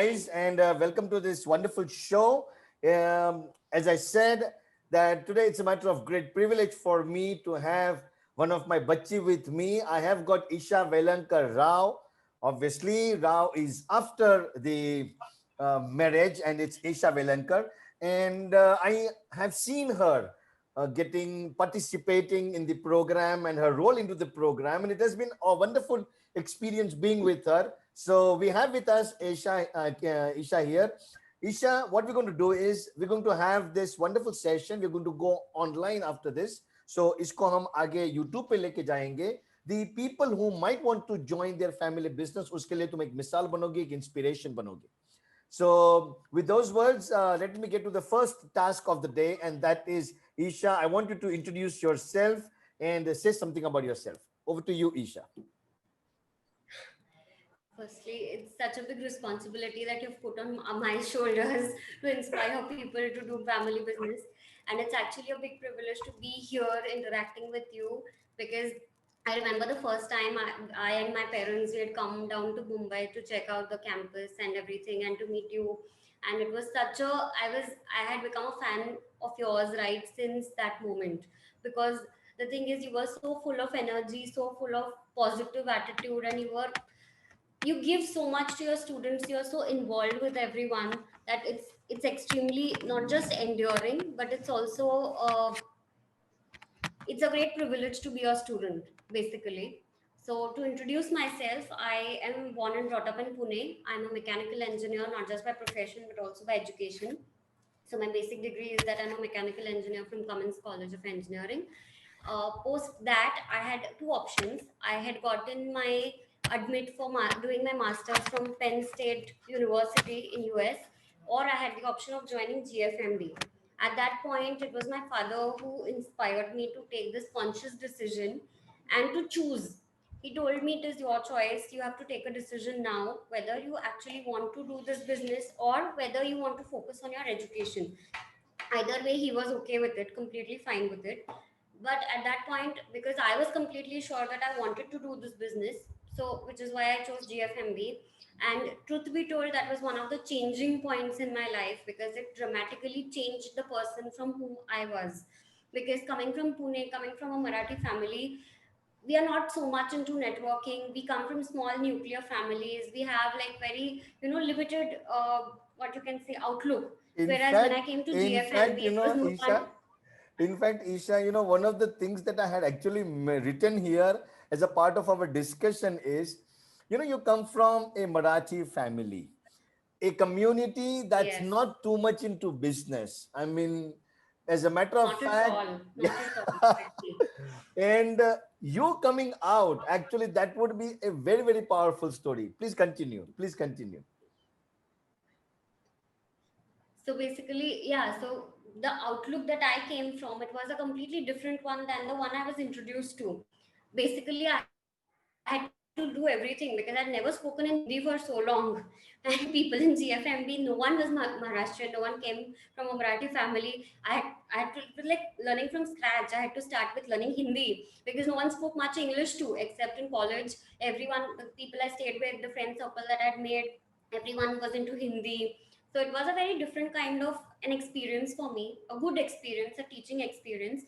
guys, and welcome to this wonderful show. As I said, that today it's a matter of great privilege for me to have one of my bachi with me. I have got Isha Velankar Rao. Obviously, Rao is after the marriage, and it's Isha Velankar. And I have seen her getting participating in the program and her role into the program, and it has been a wonderful experience being with her. So we have with us Isha here. Isha, what we're going to do is we're going to have this wonderful session. We're going to go online after this. So इसको हम आगे YouTube पे लेके जाएंगे. The people who might want to join their family business, उसके लिए तुम एक मिसाल बनोगे, एक inspiration बनोगे. So with those words, let me get to the first task of the day, and that is Isha. I want you to introduce yourself and say something about yourself. Over to you, Isha. Firstly, it's such a big responsibility that you've put on my shoulders to inspire people to do family business. And it's actually a big privilege to be here interacting with you because I remember the first time I and my parents we had come down to Mumbai to check out the campus and everything and to meet you. And it was such a, I had become a fan of yours right since that moment because the thing is, you were so full of energy, so full of positive attitude, and you give so much to your students, you're so involved with everyone that it's extremely not just enduring but it's also it's a great privilege to be a student basically. So to introduce myself, I am born and brought up in Pune. I'm a mechanical engineer, not just by profession but also by education. So my basic degree is that I'm a mechanical engineer from Cummins College of Engineering. Post that, I had two options. I had gotten my admit for doing my masters from Penn State University in US, or I had the option of joining GFMB. At that point, it was my father who inspired me to take this conscious decision and to choose. He told me it is your choice. You have to take a decision now whether you actually want to do this business or whether you want to focus on your education. Either way, he was okay with it, completely fine with it. But at that point, because I was completely sure that I wanted to do this business, so which is why I chose GFMB. And truth be told, that was one of the changing points in my life because it dramatically changed the person from whom I was. Because coming from Pune, coming from a Marathi family, we are not so much into networking. We come from small nuclear families. We have like very, limited, what you can say, outlook. In Whereas when fact, I came to in GFMB, fact, it was no one. Isha, one of the things that I had actually written here as a part of our discussion is, you come from a Marathi family, a community that's Yes, not too much into business. I mean, as a matter of not at fact, all. yeah. Not at all. Exactly. And you coming out, actually, that would be a very, very powerful story. Please continue. Please continue. So basically, yeah, so the outlook that I came from, it was a completely different one than the one I was introduced to. Basically, I had to do everything because I'd never spoken in Hindi for so long. And people in GFMB, no one was Maharashtrian, no one came from a Marathi family. I had to, like, learning from scratch. I had to start with learning Hindi because no one spoke much English too, except in college. Everyone, the people I stayed with, the friend circle that I'd made, everyone was into Hindi. So it was a very different kind of an experience for me, a good experience, a teaching experience.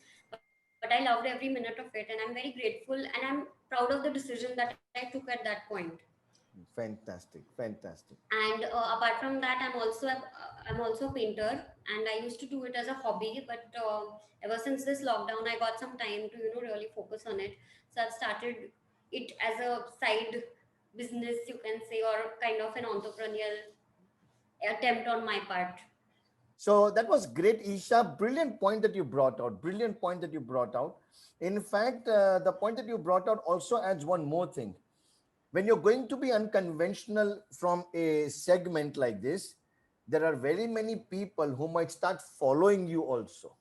But I loved every minute of it, and I'm very grateful and I'm proud of the decision that I took at that point. Fantastic. Fantastic. And apart from that, I'm also a painter, and I used to do it as a hobby. But ever since this lockdown, I got some time to really focus on it. So I've started it as a side business, you can say, or kind of an entrepreneurial attempt on my part. So that was great, Isha. Brilliant point that you brought out. Brilliant point that you brought out. In fact, the point that you brought out also adds one more thing. When you're going to be unconventional from a segment like this, there are very many people who might start following you also,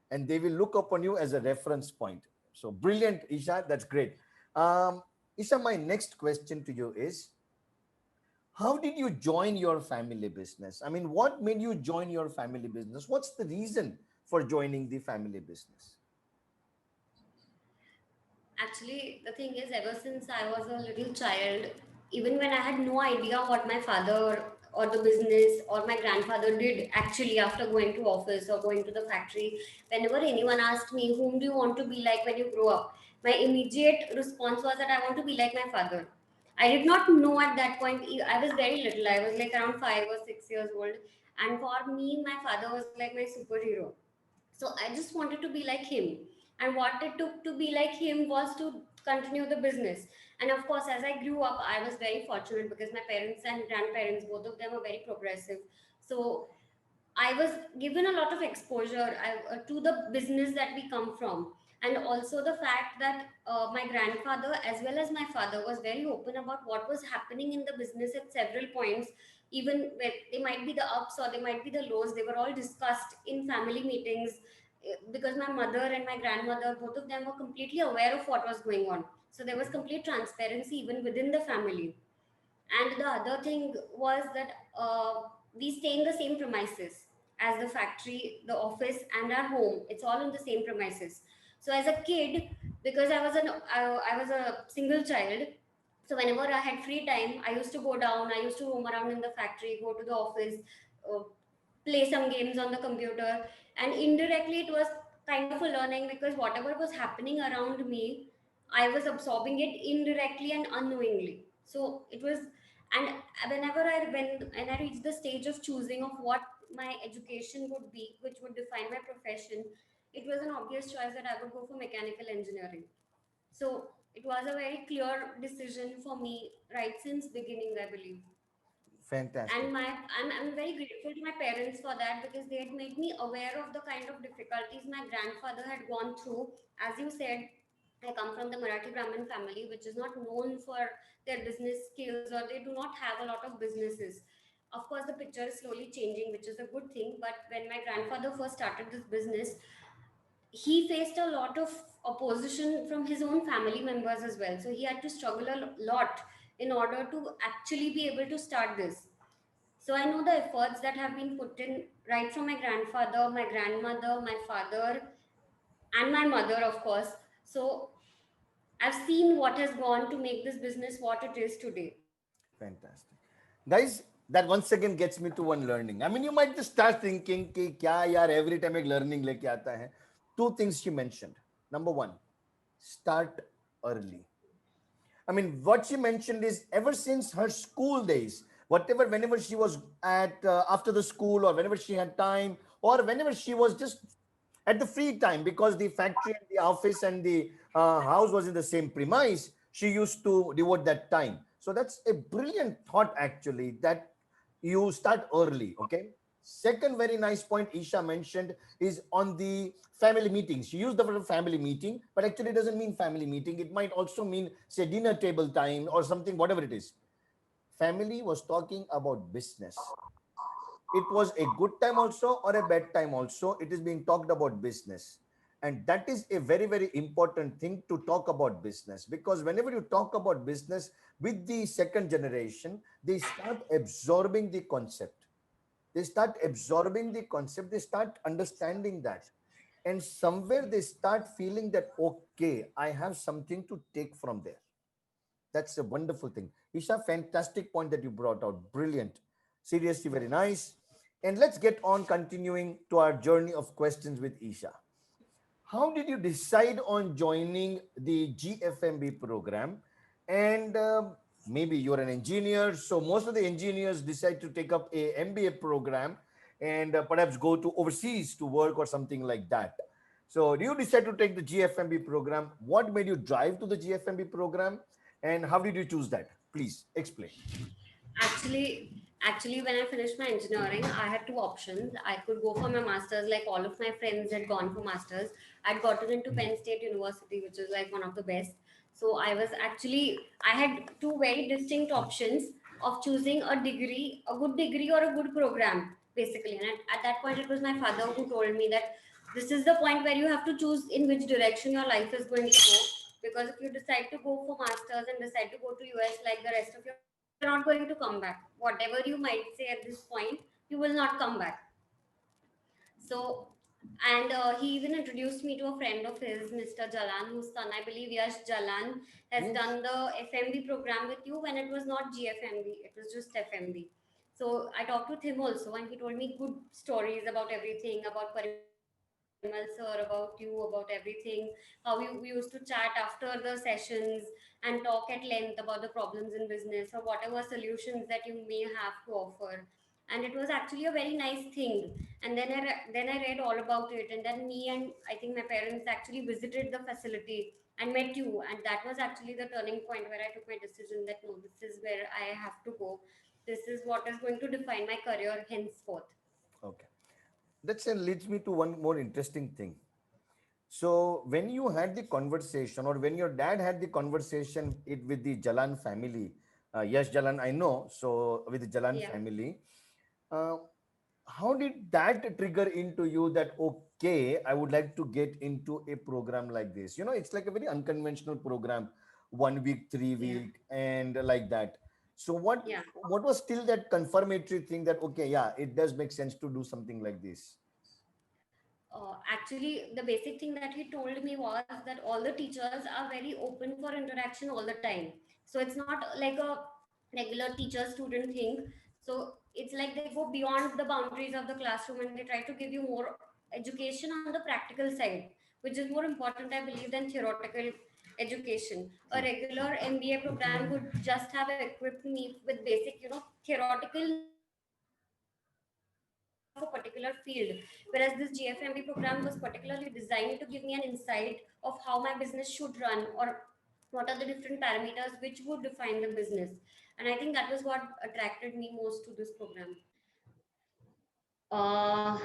and they will look upon you as a reference point. So brilliant, Isha. That's great. Isha, my next question to you is, how did you join your family business? I mean, what made you join your family business? What's the reason for joining the family business? Actually, the thing is, ever since I was a little child, even when I had no idea what my father or the business, or my grandfather did actually after going to office or going to the factory. Whenever anyone asked me, whom do you want to be like when you grow up, my immediate response was that I want to be like my father. I did not know at that point. I was very little. I was like around 5 or 6 years old. And for me, my father was like my superhero. So I just wanted to be like him. And what it took to be like him was to continue the business. And of course, as I grew up, I was very fortunate because my parents and grandparents, both of them, are very progressive. So I was given a lot of exposure to the business that we come from, and also the fact that my grandfather as well as my father was very open about what was happening in the business at several points. Even when they might be the ups or they might be the lows, they were all discussed in family meetings, because my mother and my grandmother, both of them, were completely aware of what was going on. So there was complete transparency even within the family. And the other thing was that we stay in the same premises as the factory, the office, and our home. It's all in the same premises. So as a kid, because I was a single child, so whenever I had free time, I used to go down. I used to roam around in the factory, go to the office, uh, play some games on the computer, and indirectly it was kind of a learning, because whatever was happening around me, I was absorbing it indirectly and unknowingly. So it was, and whenever when I reached the stage of choosing of what my education would be, which would define my profession, it was an obvious choice that I would go for mechanical engineering. So it was a very clear decision for me right since beginning, I believe. Fantastic. And I'm very grateful to my parents for that, because they had made me aware of the kind of difficulties my grandfather had gone through. As you said, I come from the Marathi Brahmin family, which is not known for their business skills, or they do not have a lot of businesses. Of course, the picture is slowly changing, which is a good thing. But when my grandfather first started this business, he faced a lot of opposition from his own family members as well. So he had to struggle a lot in order to actually be able to start this. So I know the efforts that have been put in right from my grandfather, my grandmother, my father, and my mother, of course. So I've seen what has gone to make this business what it is today. Fantastic. Guys, that once again gets me to one learning. I mean, you might just start thinking कि क्या यार every time एक learning लेके आता है. Two things she mentioned. Number one, start early. I mean, what she mentioned is ever since her school days, whatever, whenever she was at after the school, or whenever she had time, or whenever she was just at the free time, because the factory and the office and the house was in the same premise, she used to devote that time. So that's a brilliant thought, actually, that you start early. Okay. Second, very nice point Isha mentioned is on the family meetings. She used the word family meeting, but actually it doesn't mean family meeting. It might also mean, say, dinner table time or something, whatever it is. Family was talking about business. It was a good time also or a bad time also. It is being talked about business. And that is a very, very important thing to talk about business, because whenever you talk about business with the second generation, they start absorbing the concept. They start absorbing the concept. They start understanding that. And somewhere they start feeling that, okay, I have something to take from there. That's a wonderful thing. Isha, fantastic point that you brought out. Brilliant. Seriously, very nice. And let's get on continuing to our journey of questions with Isha. How did you decide on joining the GFMB program? And maybe you're an engineer, so most of the engineers decide to take up a MBA program and perhaps go to overseas to work or something like that. So, do you decide to take the GFMB program? What made you drive to the GFMB program, and how did you choose that? Please explain. Actually, when I finished my engineering, I had two options. I could go for my masters, like all of my friends had gone for masters. I'd gotten into Penn State University, which is like one of the best. So I had two very distinct options of choosing a degree, a good degree or a good program, basically. And at that point, it was my father who told me that this is the point where you have to choose in which direction your life is going to go. Because if you decide to go for masters and decide to go to US like the rest of your friends, you're not going to come back. Whatever you might say at this point, you will not come back. So, and he even introduced me to a friend of his, Mr. Jalan, whose son, I believe, Yash Jalan, has Yes. done the FMB program with you when it was not GFMB, it was just FMB. So I talked with him also, and he told me good stories about everything, about Parimal sir, about you, about everything. How we used to chat after the sessions and talk at length about the problems in business or whatever solutions that you may have to offer. And it was actually a very nice thing. And then I read all about it, and then me and I think my parents actually visited the facility and met you, and that was actually the turning point where I took my decision that no, this is where I have to go. This is what is going to define my career henceforth. Okay. That leads me to one more interesting thing. So when you had the conversation, or when your dad had the conversation it with the Jalan family, yes, Jalan, I know. So with the Jalan Yeah. family, uh, how did that trigger into you that okay, I would like to get into a program like this? You know, it's like a very unconventional program, 1 week, three Yeah. week, and like that. So Yeah. what was still that confirmatory thing that okay, yeah, it does make sense to do something like this? Actually, the basic thing that he told me was that all the teachers are very open for interaction all the time. So it's not like a regular teacher student thing. So it's like they go beyond the boundaries of the classroom and they try to give you more education on the practical side, which is more important, I believe, than theoretical education. A True. regular MBA program would just have equipped me with basic, theoretical knowledge of a particular field, whereas this GFMB program was particularly designed to give me an insight of how my business should run, or what are the different parameters which would define the business. And I think that was what attracted me most to this program. uh,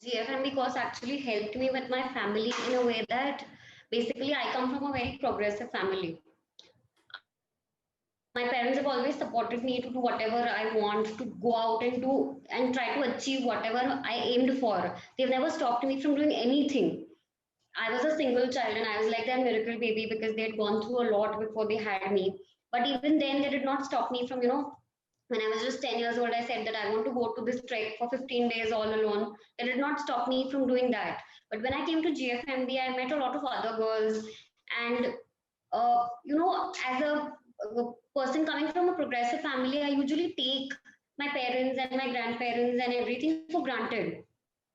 GFMB course actually helped me with my family in a way that basically I come from a very progressive family. My parents have always supported me to do whatever I want, to go out and do and try to achieve whatever I aimed for. They've never stopped me from doing anything. I was a single child and I was like their miracle baby because they had gone through a lot before they had me. But even then, they did not stop me from, when I was just 10 years old, I said that I want to go to this trek for 15 days all alone. They did not stop me from doing that. But when I came to GFMB, I met a lot of other girls. And, as a person coming from a progressive family, I usually take my parents and my grandparents and everything for granted.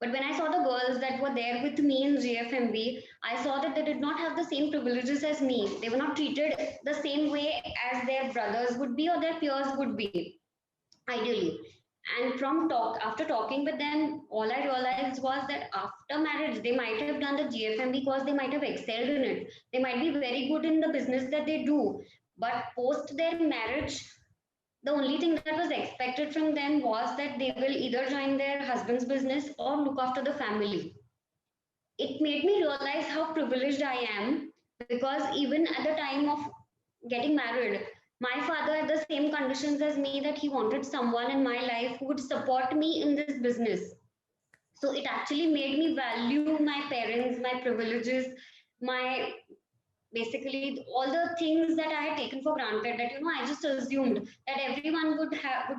But when I saw the girls that were there with me in GFMB, I saw that they did not have the same privileges as me. They were not treated the same way as their brothers would be or their peers would be, ideally. And after talking with them, all I realized was that after marriage, they might have done the GFM because they might have excelled in it. They might be very good in the business that they do. But post their marriage, the only thing that was expected from them was that they will either join their husband's business or look after the family. It made me realize how privileged I am, because even at the time of getting married, my father had the same conditions as me, that he wanted someone in my life who would support me in this business. So it actually made me value my parents, my privileges, my basically all the things that I had taken for granted, that I just assumed that everyone would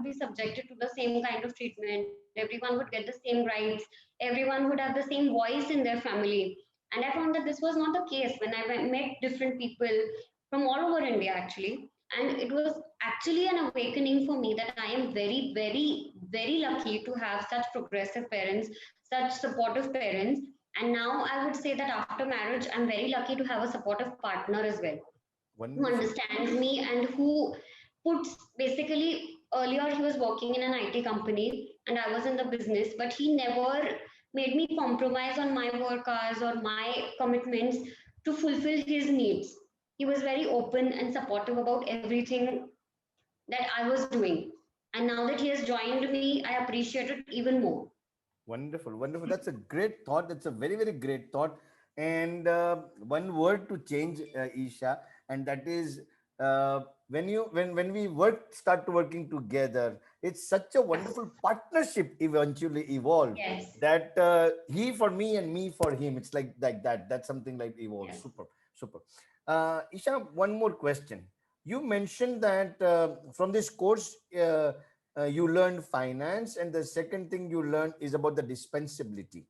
be subjected to the same kind of treatment, everyone would get the same rights, everyone would have the same voice in their family. And I found that this was not the case when I met different people from all over India actually. And it was actually an awakening for me that I am very, very, very lucky to have such progressive parents, such supportive parents. And now I would say that after marriage, I'm very lucky to have a supportive partner as well, who Wonderful. understands me and who puts basically, earlier he was working in an IT company and I was in the business, but he never made me compromise on my work hours or my commitments to fulfill his needs. He was very open and supportive about everything that I was doing. And now that he has joined me, I appreciate it even more. Wonderful, wonderful. That's a great thought. That's a very, very great thought. And one word to change, Isha, and that is when we start working together, it's such a Yes. wonderful partnership eventually evolve. Yes. That he for me and me for him. It's like that. That's something like evolves. Yes. Super, super. Isha, one more question. You mentioned that from this course. You learn finance, and the second thing you learn is about the dispensability.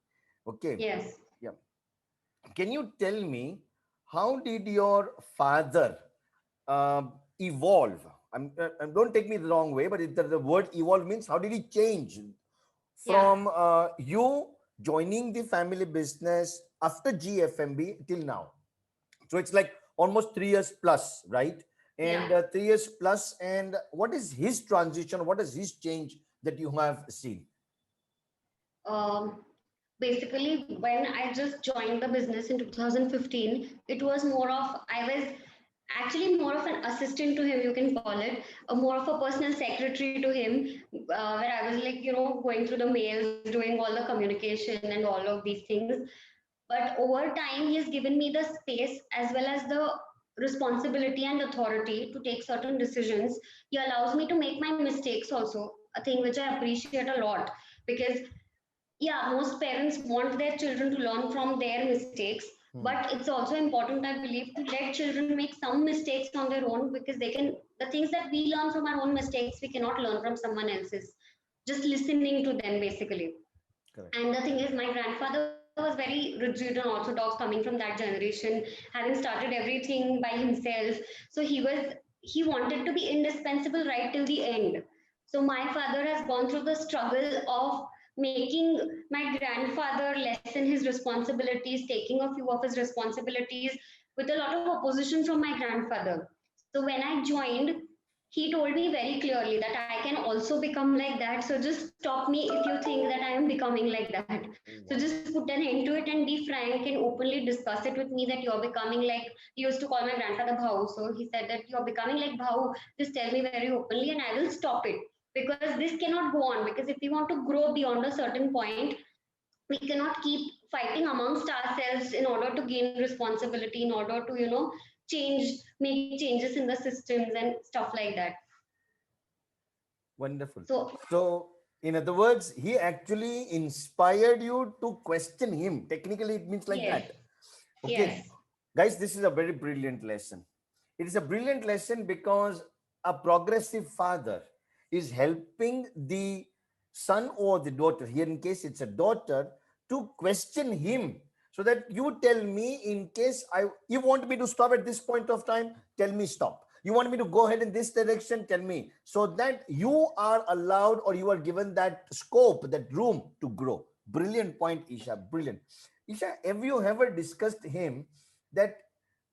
Okay. Yes. Yeah. Can you tell me how did your father uh, evolve don't take me the wrong way, but the word evolve means how did he change Yeah. from you joining the family business after GFMB till now? So it's like almost 3 years plus, right? Yeah. And 3 years plus. And what is his transition? What is his change that you have seen? Um, Basically, when I just joined the business in 2015, it was more of, I was actually more of an assistant to him, you can call it, more of a personal secretary to him, where I was like, going through the mails, doing all the communication and all of these things. But over time, he has given me the space as well as the responsibility and authority to take certain decisions. He allows me to make my mistakes also, a thing which I appreciate a lot, because yeah, most parents want their children to learn from their mistakes, Hmm, but it's also important, I believe, to let children make some mistakes on their own, because they can, the things that we learn from our own mistakes, we cannot learn from someone else's. Just listening to them, basically. correct. And the thing is, my grandfather was very rigid and orthodox, coming from that generation, having started everything by himself. So he wanted to be indispensable right till the end. So my father has gone through the struggle of making my grandfather lessen his responsibilities, taking a few of his responsibilities, with a lot of opposition from my grandfather. So when I joined, he told me very clearly that I can also become like that. So just stop me if you think that I am becoming like that. So just Wow. put an end to it and be frank and openly discuss it with me that you're becoming like, he used to call my grandfather Bhau. So he said that you're becoming like Bhau. Just tell me very openly and I will stop it. Because this cannot go on. Because if we want to grow beyond a certain point, we cannot keep fighting amongst ourselves in order to gain responsibility, in order to change, make changes in the systems and stuff like that. Wonderful. So So, in other words, he actually inspired you to question him. Technically, it means like yes, that. Okay, yes, guys, this is a very brilliant lesson. It is a brilliant lesson because a progressive father is helping the son or the daughter, here in case it's a daughter, to question him. So that you tell me, in case you want me to stop at this point of time, tell me stop. You want me to go ahead in this direction, tell me. So that you are allowed, or you are given that scope, that room to grow. Brilliant point, Isha. Brilliant. Isha, have you ever discussed him that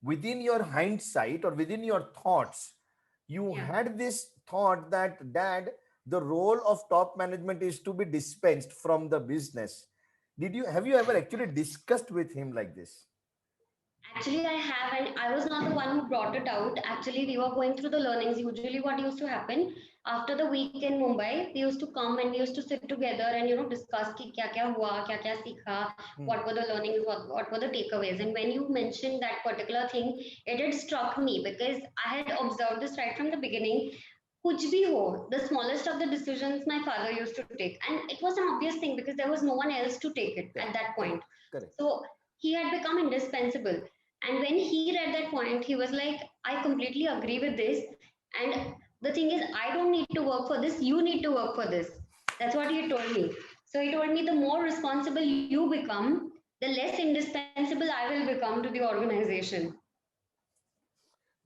within your hindsight or within your thoughts, you yeah. had this thought that, dad, the role of top management is to be dispensed from the business? Have you ever actually discussed with him like this? Actually, I have, and I was not the one who brought it out. Actually, we were going through the learnings. Usually, what used to happen after the week in Mumbai, we used to come and we used to sit together and discuss ki kya kya hua, kya kya sikha, Hmm. what were the learnings, what were the takeaways. And when you mentioned that particular thing, it had struck me because I had observed this right from the beginning. Kuch bhi ho, the smallest of the decisions my father used to take, and it was an obvious thing because there was no one else to take it Correct, at that correct, point. correct. So he had become indispensable. And when he read that point, he was like, I completely agree with this. And the thing is, I don't need to work for this. You need to work for this. That's what he told me. So he told me the more responsible you become, the less indispensable I will become to the organization.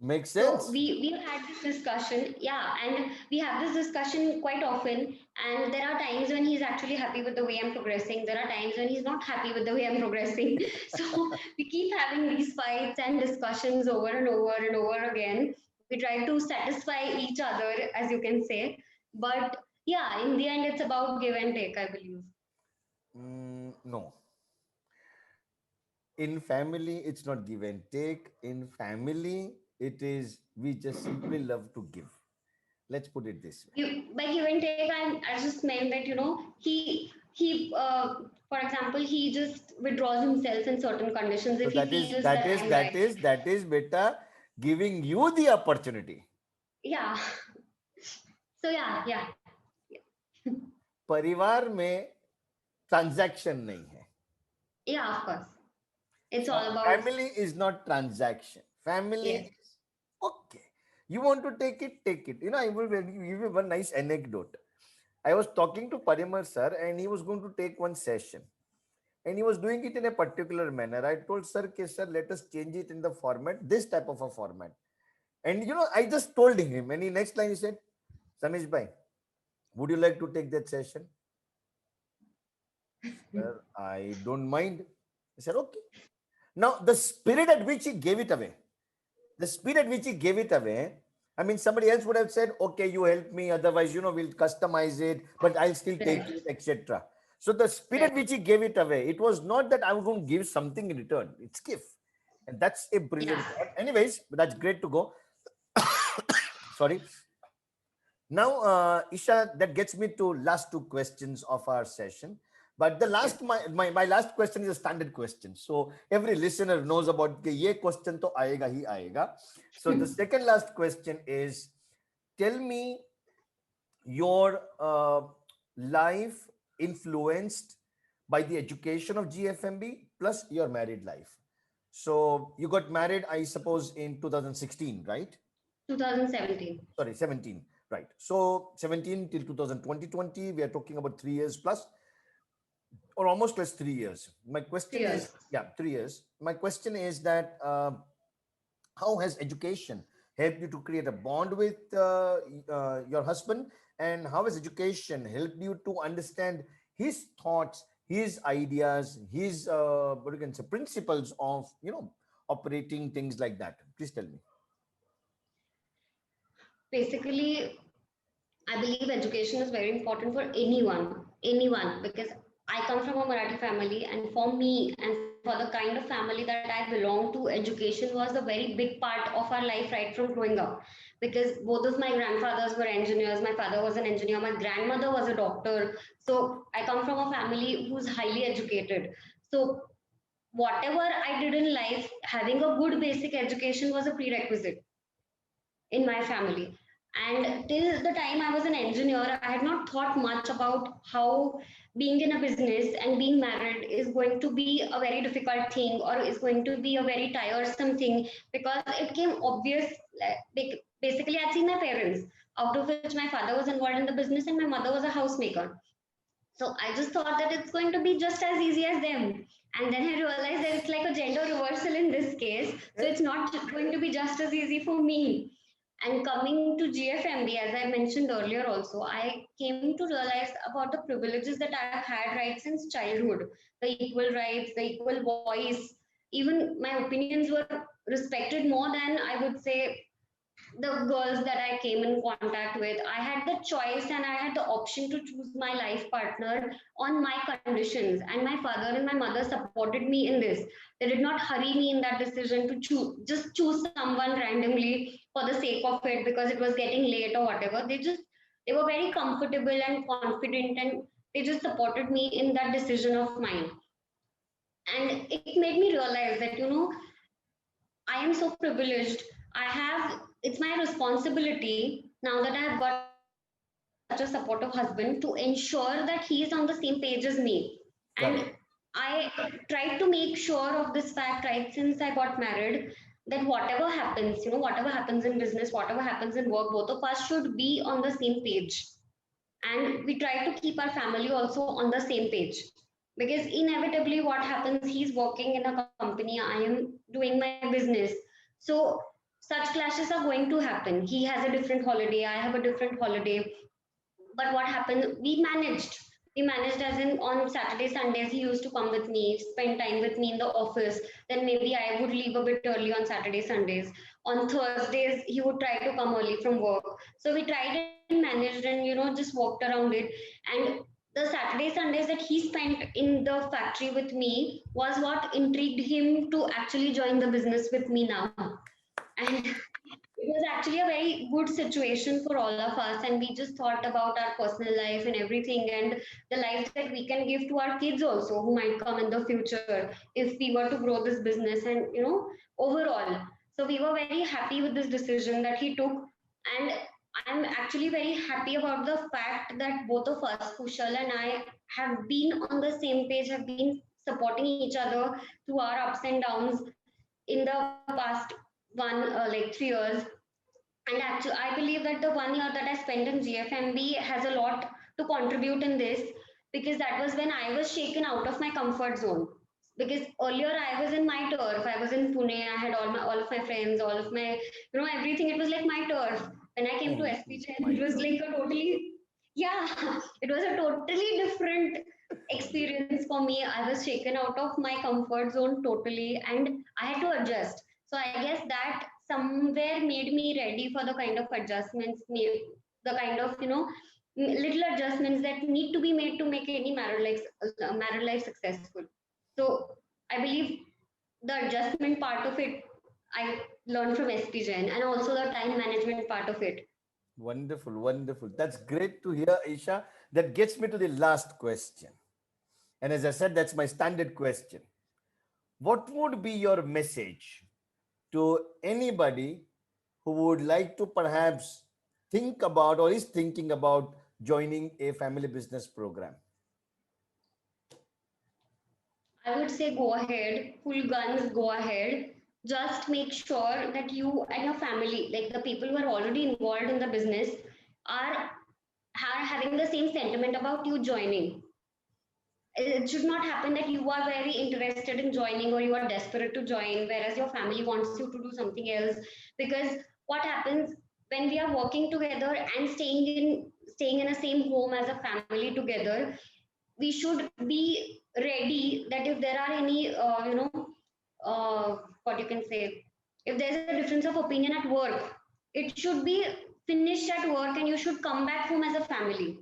Makes So sense. we've had this discussion, yeah, and we have this discussion quite often. And there are times when he's actually happy with the way I'm progressing. There are times when he's not happy with the way I'm progressing. So we keep having these fights and discussions over and over and over again. We try to satisfy each other, as you can say. But yeah, in the end, it's about give and take, I believe. No. In family, it's not give and take. In family, it is we just simply love to give. Let's put it this way. By give and take, I just meant that for example, he just withdraws himself in certain conditions So if he that is feels that that is I'm that right. is that is beta giving you the opportunity. Yeah. So yeah. परिवार में transaction नहीं है. Yeah, of course. It's all about, Family is not transaction. Family yes. is okay. You want to take it, take it. I will give you one nice anecdote. I was talking to Parimar sir, and he was going to take one session, and he was doing it in a particular manner. I told sir, okay, sir, let us change it in the format, this type of a format. And I just told him, and the next line he said, Samish bhai, would you like to take that session? Sir, I don't mind. I said, okay. Now, the spirit at which he gave it away, the speed at which he gave it away, I mean, somebody else would have said, okay, you help me, otherwise, we'll customize it, but I'll still take Right. it, etc. So the speed at Right. which he gave it away, it was not that I was going to give something in return. It's gift. And that's a brilliant Yeah. thought. Anyways, but that's great to go. Sorry. Now, Isha, that gets me to last two questions of our session. But the Yes. last, my last question is a standard question. So every listener knows about कि ये question तो आएगा ही आएगा. So the second last question is, tell me your life influenced by the education of GFMB plus your married life. So you got married, I suppose, in 2016, right? 2017. Sorry, 17, right? So 17 till 2020, we are talking about 3 years plus, or almost plus 3 years. My question is, 3 years. yeah, 3 years. My question is that how has education helped you to create a bond with your husband, and how has education helped you to understand his thoughts, his ideas, his what you can say principles of operating things like that? Please tell me. Basically, I believe education is very important for anyone, because I come from a Marathi family, and for me and for the kind of family that I belong to, education was a very big part of our life right from growing up. Because both of my grandfathers were engineers, my father was an engineer, my grandmother was a doctor. So I come from a family who's highly educated. So whatever I did in life, having a good basic education was a prerequisite in my family. And till the time I was an engineer, I had not thought much about how being in a business and being married is going to be a very difficult thing, or is going to be a very tiresome thing, because it came obvious. Basically, I'd seen my parents, out of which my father was involved in the business and my mother was a housemaker. So I just thought that it's going to be just as easy as them. And then I realized that it's like a gender reversal in this case. So it's not going to be just as easy for me. And coming to GFMB, as I mentioned earlier, also, I came to realize about the privileges that I've had right since childhood, the equal rights, the equal voice. Even my opinions were respected more than, I would say, the girls that I came in contact with. I had the choice and I had the option to choose my life partner on my conditions. And my father and my mother supported me in this. They did not hurry me in that decision to choose someone randomly for the sake of it because it was getting late or whatever. They were very comfortable and confident, and they just supported me in that decision of mine. And it made me realize that, I am so privileged. It's my responsibility now that I have got such a supportive husband to ensure that he is on the same page as me. And Correct. I tried to make sure of this fact right since I got married, that whatever happens in business, whatever happens in work, both of us should be on the same page. And we try to keep our family also on the same page, because inevitably what happens, he's working in a company, I am doing my business. So such clashes are going to happen. He has a different holiday, I have a different holiday. But what happened, we managed as in on Saturday Sundays he used to come with me, spend time with me in the office. Then maybe I would leave a bit early on Saturday Sundays. On Thursdays he would try to come early from work. So we tried and managed and just walked around it. And the Saturday Sundays that he spent in the factory with me was what intrigued him to actually join the business with me now. And it was actually a very good situation for all of us, and we just thought about our personal life and everything, and the life that we can give to our kids also, who might come in the future if we were to grow this business, and overall. So we were very happy with this decision that he took. And I'm actually very happy about the fact that both of us, Kushal and I, have been on the same page, have been supporting each other through our ups and downs in the past like 3 years. And actually, I believe that the 1 year that I spent in GFMB has a lot to contribute in this, because that was when I was shaken out of my comfort zone. Because earlier I was in my turf. I was in Pune. I had all of my friends, all of my, everything. It was like my turf. When I came to SPJ, My it was God. like a totally, yeah, it was a totally different experience for me. I was shaken out of my comfort zone totally, and I had to adjust. So I guess that somewhere made me ready for the kind of adjustments, the kind of little adjustments that need to be made to make any married life successful. So I believe the adjustment part of it I learned from SPGen, and also the time management part of it. Wonderful, wonderful. That's great to hear, Isha. That gets me to the last question. And as I said, that's my standard question. What would be your message to anybody who would like to perhaps think about or is thinking about joining a family business program? I would say go ahead, full guns, go ahead. Just make sure that you and your family, like the people who are already involved in the business, are having the same sentiment about you joining. It should not happen that you are very interested in joining or you are desperate to join, whereas your family wants you to do something else. Because what happens when we are working together and staying in a same home as a family together, we should be ready that if there are any what you can say, if there's a difference of opinion at work, it should be finished at work and you should come back home as a family.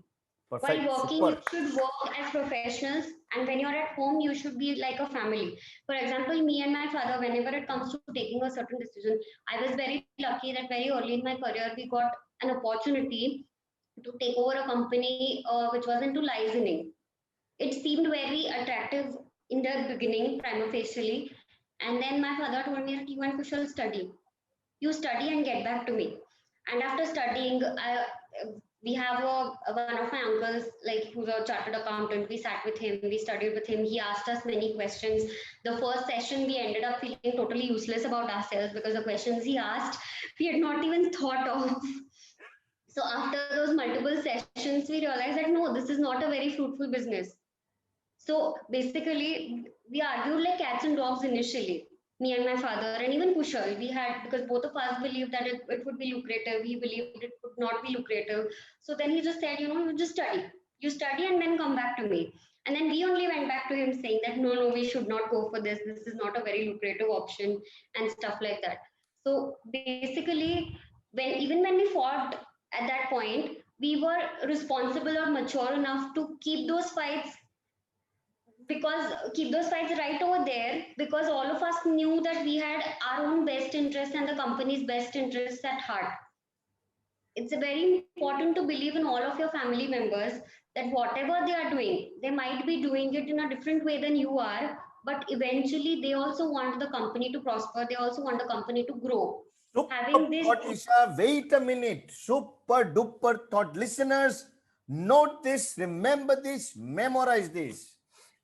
While Perfect. working, you Super. should work as professionals, and when you're at home, you should be like a family. For example, me and my father, whenever it comes to taking a certain decision, I was very lucky that very early in my career, we got an opportunity to take over a company which was into licensing. It seemed very attractive in the beginning, prima facially. And then my father told me that you and Kushal study. You study and get back to me. And after studying, we have one of my uncles, like who's a chartered accountant. We sat with him, we studied with him. He asked us many questions. The first session, we ended up feeling totally useless about ourselves because the questions he asked, we had not even thought of. So after those multiple sessions, we realized that no, this is not a very fruitful business. So basically, we argued like cats and dogs initially, me and my father, and even Kushal. We had, because both of us believed that it would be lucrative. He believed it would not be lucrative. So then he just said, you just study. You study and then come back to me. And then we only went back to him saying that no, we should not go for this. This is not a very lucrative option and stuff like that. So basically, even when we fought at that point, we were responsible or mature enough to keep those fights, because keep those fights right over there, because all of us knew that we had our own best interest and the company's best interests at heart. It's very important to believe in all of your family members that whatever they are doing, they might be doing it in a different way than you are, but eventually they also want the company to prosper, they also want the company to grow. Super Having this, thought, Isha. Wait a minute. Super duper thought. Listeners, note this, remember this, memorize this.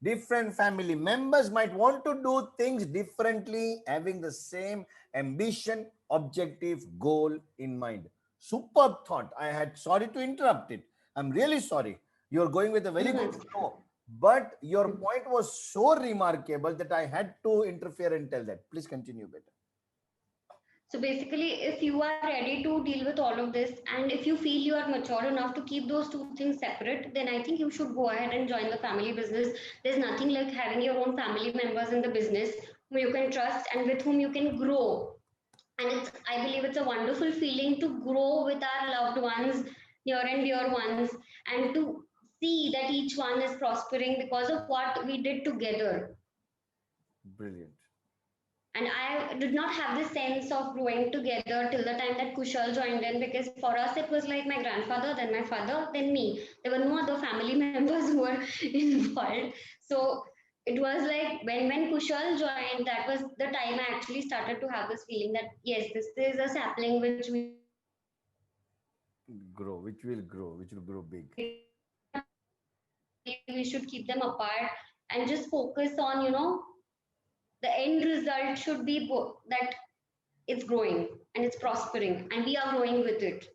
Different family members might want to do things differently, having the same ambition, objective, goal in mind. Superb thought. I had sorry to interrupt it. I'm really sorry. You're going with a very no, good no. flow. But your point was so remarkable that I had to interfere and tell that. Please continue better. So basically, if you are ready to deal with all of this, and if you feel you are mature enough to keep those two things separate, then I think you should go ahead and join the family business. There's nothing like having your own family members in the business who you can trust and with whom you can grow. And I believe it's a wonderful feeling to grow with our loved ones, near and dear ones, and to see that each one is prospering because of what we did together. Brilliant. And I did not have this sense of growing together till the time that Kushal joined in, because for us it was like my grandfather, then my father, then me. There were no other family members who were involved. So it was like when Kushal joined, that was the time I actually started to have this feeling that yes, this is a sapling which we should keep together. Grow, which will grow, which will grow big. I believe we should keep them apart and just focus on, the end result should be that it's growing and it's prospering and we are growing with it.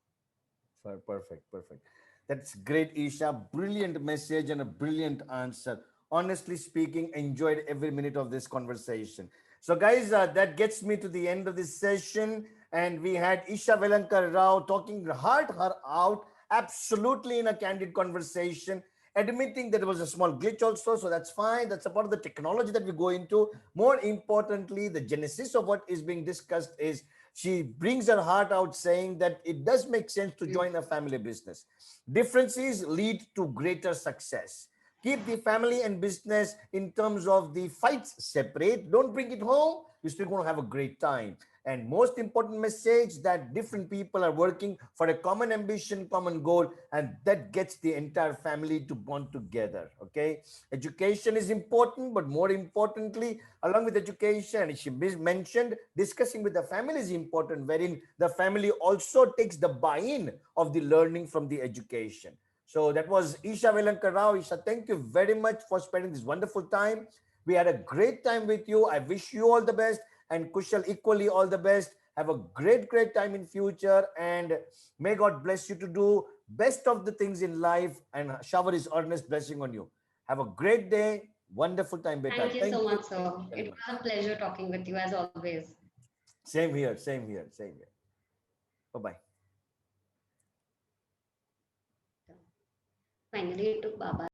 Perfect, perfect. That's great, Isha. Brilliant message and a brilliant answer. honestly speaking, enjoyed every minute of this conversation. So, guys, that gets me to the end of this session. And we had Isha Velankar Rao talking her out, absolutely in a candid conversation, admitting that there was a small glitch also. So, that's fine. That's a part of the technology that we go into. More importantly, the genesis of what is being discussed is she brings her heart out, saying that it does make sense to join a family business. Differences lead to greater success. Keep the family and business in terms of the fights separate. Don't bring it home. You're still going to have a great time. And most important message, that different people are working for a common ambition, common goal, and that gets the entire family to bond together. Okay. Education is important, but more importantly, along with education, she mentioned discussing with the family is important, wherein the family also takes the buy-in of the learning from the education. So that was Isha Velankar Rao. Isha, thank you very much for spending this wonderful time. We had a great time with you. I wish you all the best, and Kushal equally all the best. Have a great time in future, and may God bless you to do best of the things in life and shower his earnest blessing on you. Have a great day. Wonderful time, beta. Thank you Thank so you. much, Thank sir. you very It much. was a pleasure talking with you as always. Same here. Same here. Same here. Bye bye. Finally, it took Baba.